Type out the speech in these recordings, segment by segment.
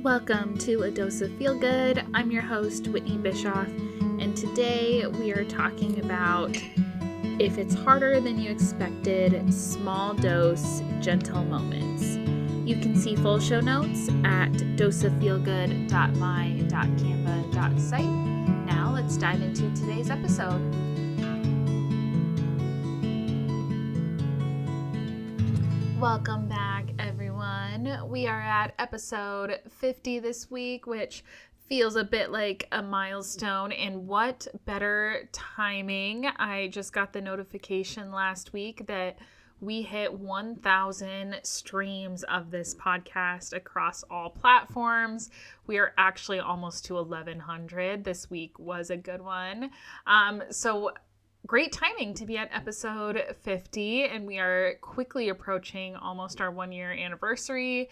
Welcome to A Dose of Feel Good. I'm your host, Whitney Bischoff, and today we are talking about if it's harder than you expected, small dose, gentle moments. You can see full show notes at doseoffeelgood.my.canva.site. Now let's dive into today's episode. Welcome back, everyone. We are at episode 50 this week, which feels a bit like a milestone, and what better timing. I just got the notification last week that we hit 1,000 streams of this podcast across all platforms. We are actually almost to 1,100. This week was a good one. So great timing to be at episode 50, and we are quickly approaching almost our 1-year anniversary.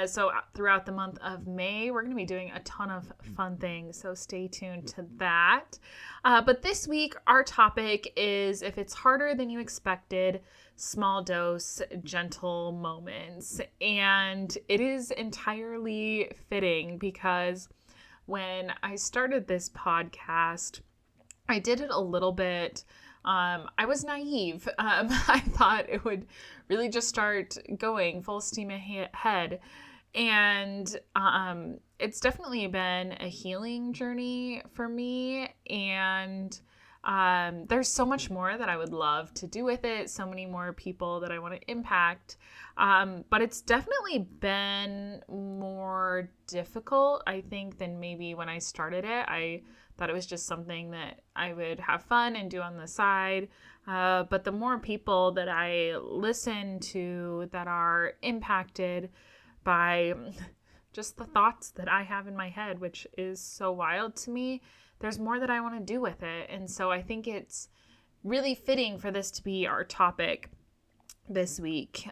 So throughout the month of May, we're going to be doing a ton of fun things, so stay tuned to that. But this week, our topic is if it's harder than you expected, small dose, gentle moments. And it is entirely fitting because when I started this podcast, I did it a little bit. I was naive. I thought it would really just start going full steam ahead. And it's definitely been a healing journey for me. And there's so much more that I would love to do with it. So many more people that I want to impact. But it's definitely been more difficult, I think, than maybe when I started it. I thought it was just something that I would have fun and do on the side. But the more people that I listen to that are impacted by just the thoughts that I have in my head, which is so wild to me, there's more that I want to do with it. And so I think it's really fitting for this to be our topic this week.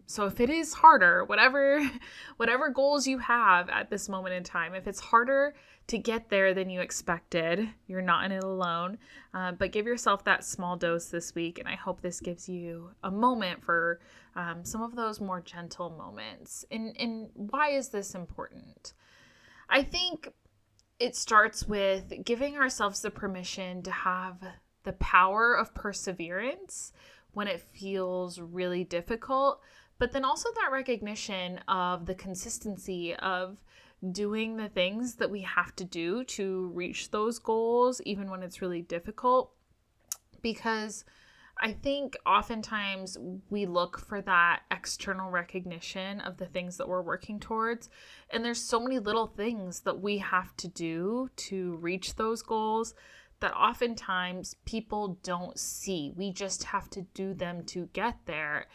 So if it is harder, whatever goals you have at this moment in time, if it's harder to get there than you expected, you're not in it alone. But give yourself that small dose this week. And I hope this gives you a moment for some of those more gentle moments. And why is this important? I think it starts with giving ourselves the permission to have the power of perseverance when it feels really difficult, but then also that recognition of the consistency of doing the things that we have to do to reach those goals, even when it's really difficult. Because I think oftentimes we look for that external recognition of the things that we're working towards. And there's so many little things that we have to do to reach those goals that oftentimes people don't see. We just have to do them to get there.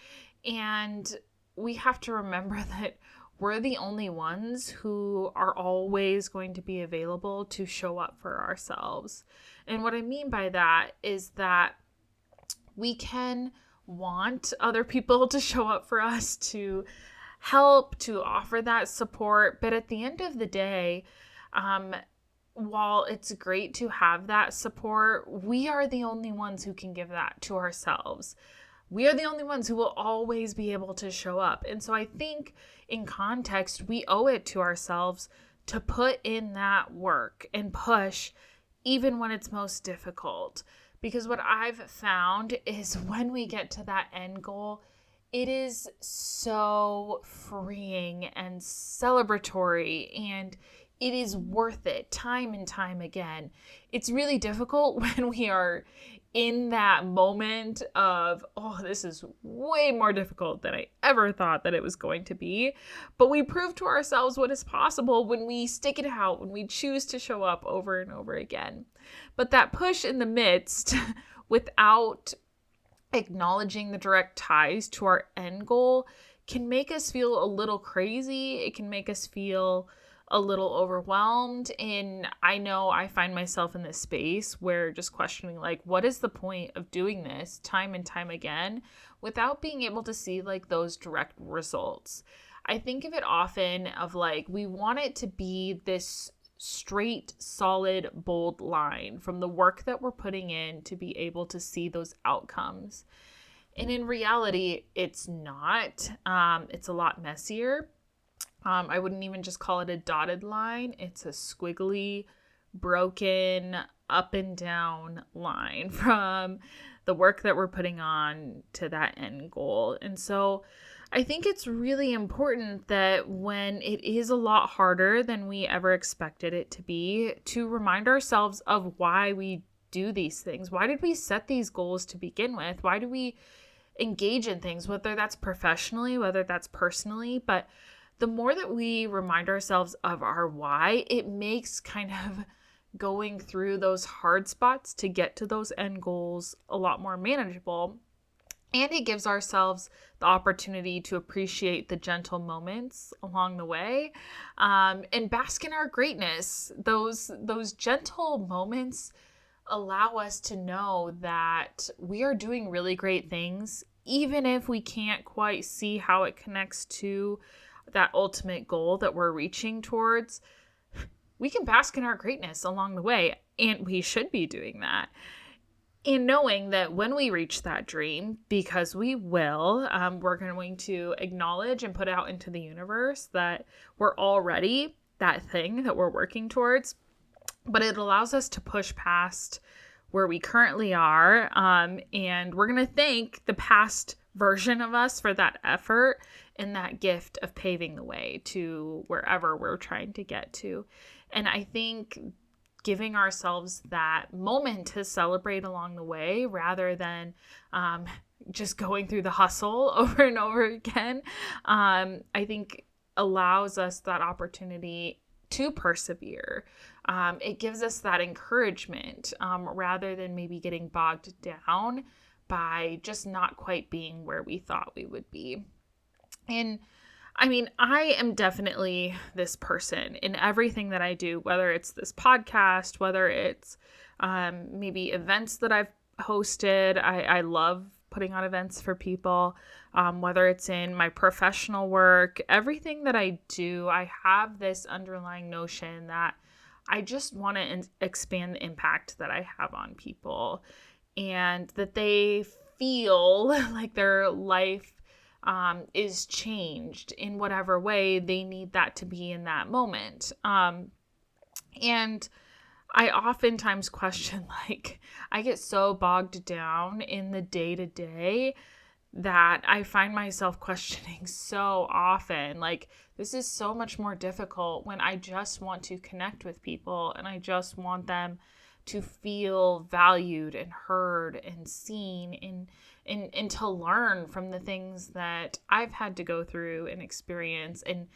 And we have to remember that we're the only ones who are always going to be available to show up for ourselves. And what I mean by that is that we can want other people to show up for us, to help, to offer that support. But at the end of the day, while it's great to have that support, we are the only ones who can give that to ourselves. We are the only ones who will always be able to show up. And so I think in context, we owe it to ourselves to put in that work and push even when it's most difficult. Because what I've found is when we get to that end goal, it is so freeing and celebratory, and it is worth it time and time again. It's really difficult when we are in that moment of, oh, this is way more difficult than I ever thought that it was going to be. But we prove to ourselves what is possible when we stick it out, when we choose to show up over and over again. But that push in the midst, without acknowledging the direct ties to our end goal, can make us feel a little crazy. It can make us feel a little overwhelmed. And I know I find myself in this space where just questioning, like, what is the point of doing this time and time again without being able to see like those direct results? I think of it often of like, we want it to be this straight, solid, bold line from the work that we're putting in to be able to see those outcomes. And in reality, it's not. It's a lot messier. I wouldn't even just call it a dotted line. It's a squiggly, broken, up and down line from the work that we're putting on to that end goal. And so I think it's really important that when it is a lot harder than we ever expected it to be, to remind ourselves of why we do these things. Why did we set these goals to begin with? Why do we engage in things, whether that's professionally, whether that's personally? But the more that we remind ourselves of our why, it makes kind of going through those hard spots to get to those end goals a lot more manageable. And it gives ourselves the opportunity to appreciate the gentle moments along the way, and bask in our greatness. Those gentle moments allow us to know that we are doing really great things, even if we can't quite see how it connects to that ultimate goal that we're reaching towards. We can bask in our greatness along the way, and we should be doing that. And knowing that when we reach that dream, because we will, we're going to acknowledge and put out into the universe that we're already that thing that we're working towards. But it allows us to push past where we currently are, and we're going to thank the past version of us for that effort and that gift of paving the way to wherever we're trying to get to. And I think giving ourselves that moment to celebrate along the way, rather than just going through the hustle over and over again, I think allows us that opportunity to persevere. It gives us that encouragement, rather than maybe getting bogged down by just not quite being where we thought we would be. And I mean, I am definitely this person in everything that I do, whether it's this podcast, whether it's maybe events that I've hosted. I love putting on events for people, whether it's in my professional work, everything that I do, I have this underlying notion that I just want to expand the impact that I have on people, and that they feel like their life is changed in whatever way they need that to be in that moment. And I oftentimes question, like, I get so bogged down in the day-to-day that I find myself questioning so often, like, this is so much more difficult when I just want to connect with people and I just want them to feel valued and heard and seen, and to learn from the things that I've had to go through and experience, and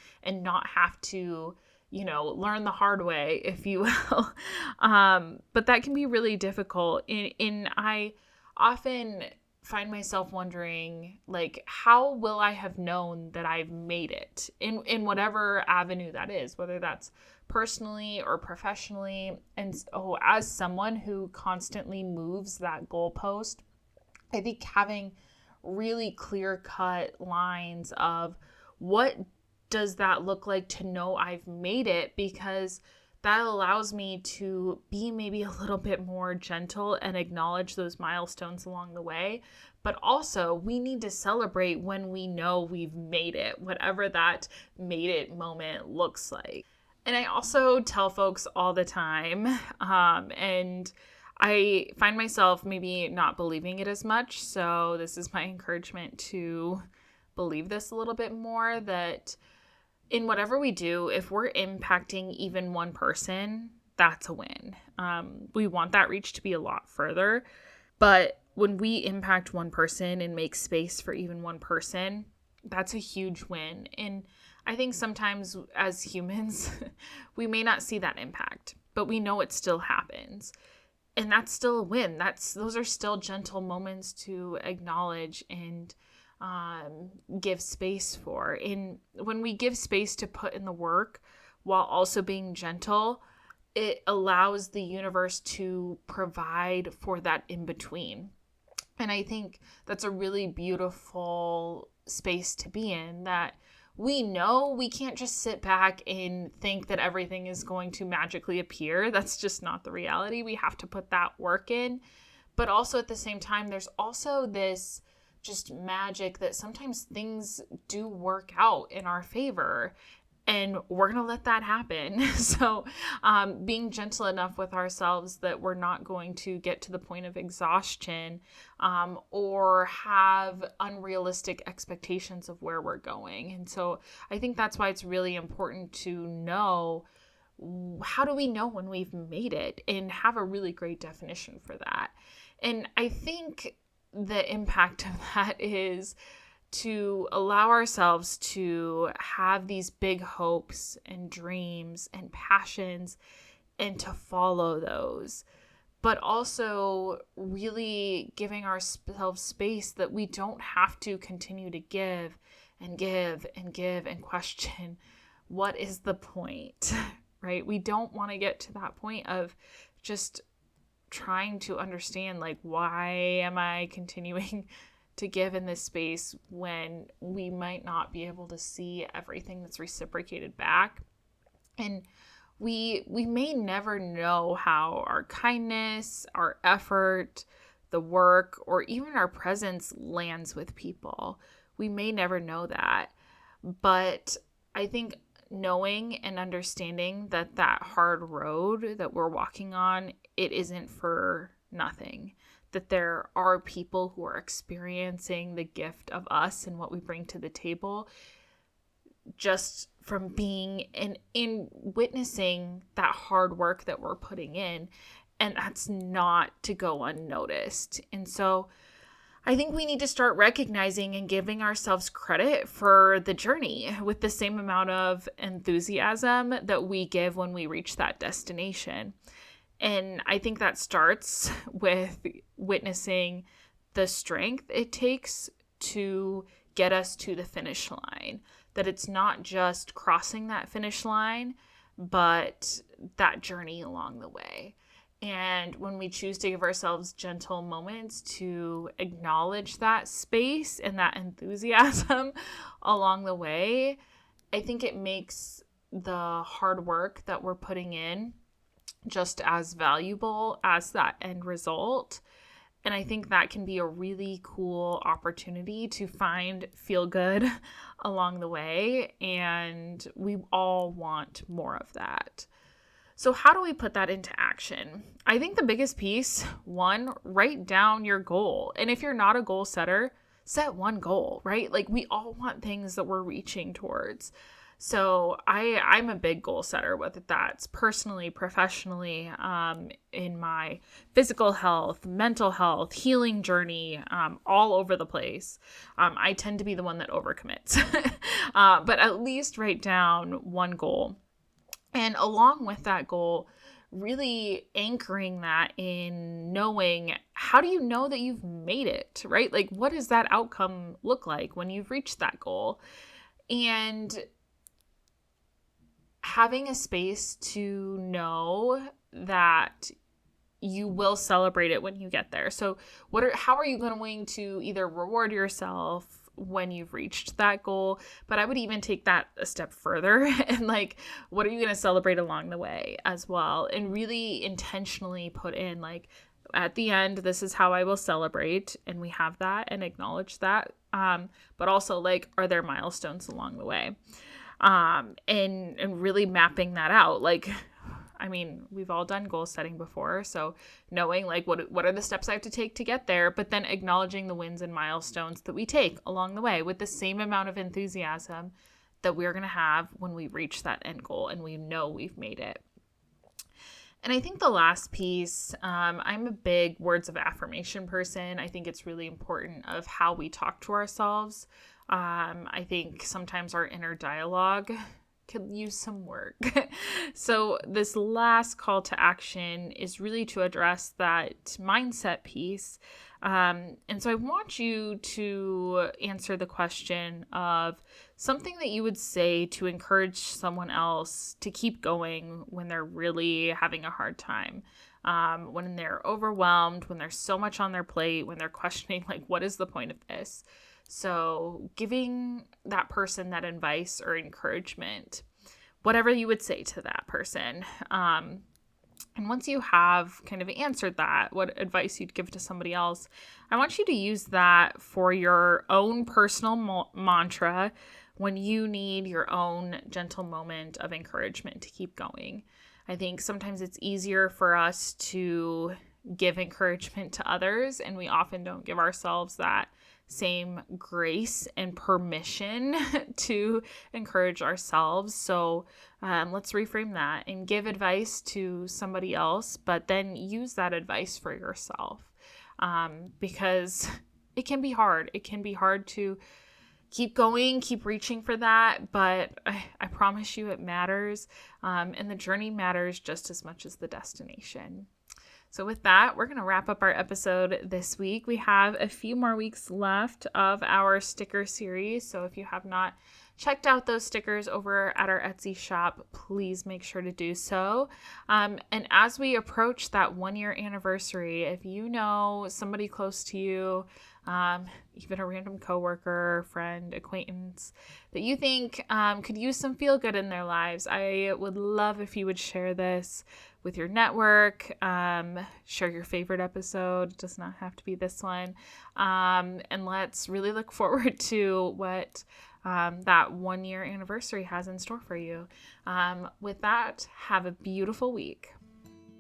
not have to, learn the hard way, if you will. But that can be really difficult. And I often find myself wondering, like, how will I have known that I've made it in whatever avenue that is, whether that's personally or professionally. And as someone who constantly moves that goalpost, I think having really clear-cut lines of what does that look like to know I've made it, because that allows me to be maybe a little bit more gentle and acknowledge those milestones along the way. But also, we need to celebrate when we know we've made it, whatever that made it moment looks like. And I also tell folks all the time, and I find myself maybe not believing it as much. So this is my encouragement to believe this a little bit more, that in whatever we do, if we're impacting even one person, that's a win. We want that reach to be a lot further. But when we impact one person and make space for even one person, that's a huge win. And I think sometimes as humans, we may not see that impact, but we know it still happens. And that's still a win. Those are still gentle moments to acknowledge and give space for. And when we give space to put in the work while also being gentle, it allows the universe to provide for that in between. And I think that's a really beautiful space to be in, that we know we can't just sit back and think that everything is going to magically appear. That's just not the reality. We have to put that work in. But also at the same time, there's also this just magic that sometimes things do work out in our favor. And we're going to let that happen. So being gentle enough with ourselves that we're not going to get to the point of exhaustion or have unrealistic expectations of where we're going. And so I think that's why it's really important to know, how do we know when we've made it, and have a really great definition for that. And I think the impact of that is to allow ourselves to have these big hopes and dreams and passions and to follow those, but also really giving ourselves space that we don't have to continue to give and give and give and question, what is the point, right? We don't want to get to that point of just trying to understand, like, why am I continuing to give in this space when we might not be able to see everything that's reciprocated back. And we may never know how our kindness, our effort, the work, or even our presence lands with people. We may never know that. But I think knowing and understanding that that hard road that we're walking on, it isn't for nothing. That there are people who are experiencing the gift of us and what we bring to the table just from being in witnessing that hard work that we're putting in. And that's not to go unnoticed. And so I think we need to start recognizing and giving ourselves credit for the journey with the same amount of enthusiasm that we give when we reach that destination. And I think that starts with witnessing the strength it takes to get us to the finish line. That it's not just crossing that finish line, but that journey along the way. And when we choose to give ourselves gentle moments to acknowledge that space and that enthusiasm along the way, I think it makes the hard work that we're putting in just as valuable as that end result. And I think that can be a really cool opportunity to feel good along the way. And we all want more of that. So how do we put that into action? I think the biggest piece, one, write down your goal. And if you're not a goal setter, set one goal, right? Like, we all want things that we're reaching towards. So I'm a big goal setter, whether that's personally, professionally, in my physical health, mental health, healing journey, all over the place. I tend to be the one that overcommits, but at least write down one goal. And along with that goal, really anchoring that in knowing, how do you know that you've made it, right? Like, what does that outcome look like when you've reached that goal? And having a space to know that you will celebrate it when you get there. So how are you going to either reward yourself when you've reached that goal? But I would even take that a step further and, like, what are you going to celebrate along the way as well? And really intentionally put in, like, at the end, this is how I will celebrate, and we have that and acknowledge that. But also, like, are there milestones along the way? And really mapping that out. Like, I mean, we've all done goal setting before, so knowing, like, what are the steps I have to take to get there, but then acknowledging the wins and milestones that we take along the way with the same amount of enthusiasm that we're going to have when we reach that end goal and we know we've made it. And I think the last piece, I'm a big words of affirmation person. I think it's really important of how we talk to ourselves. I think sometimes our inner dialogue could use some work. So this last call to action is really to address that mindset piece. And so I want you to answer the question of something that you would say to encourage someone else to keep going when they're really having a hard time, when they're overwhelmed, when there's so much on their plate, when they're questioning, like, what is the point of this? So giving that person that advice or encouragement, whatever you would say to that person. And once you have kind of answered that, what advice you'd give to somebody else, I want you to use that for your own personal mantra when you need your own gentle moment of encouragement to keep going. I think sometimes it's easier for us to give encouragement to others, and we often don't give ourselves that same grace and permission to encourage ourselves. So let's reframe that and give advice to somebody else, but then use that advice for yourself, because it can be hard. It can be hard to keep going, keep reaching for that, but I promise you it matters, and the journey matters just as much as the destination. So with that, we're going to wrap up our episode this week. We have a few more weeks left of our sticker series. So if you have not checked out those stickers over at our Etsy shop, please make sure to do so. And as we approach that 1-year anniversary, if you know somebody close to you, even a random coworker, friend, acquaintance that you think could use some feel good in their lives, I would love if you would share this with your network. Share your favorite episode. It does not have to be this one. And let's really look forward to what that 1-year anniversary has in store for you. With that, have a beautiful week.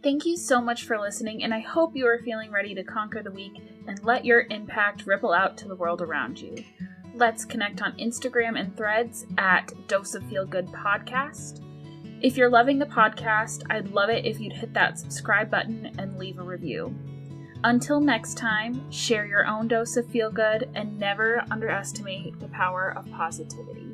Thank you so much for listening, and I hope you are feeling ready to conquer the week and let your impact ripple out to the world around you. Let's connect on Instagram and Threads at Dose of Feel Good Podcast. If you're loving the podcast, I'd love it if you'd hit that subscribe button and leave a review. Until next time, share your own dose of feel good and never underestimate the power of positivity.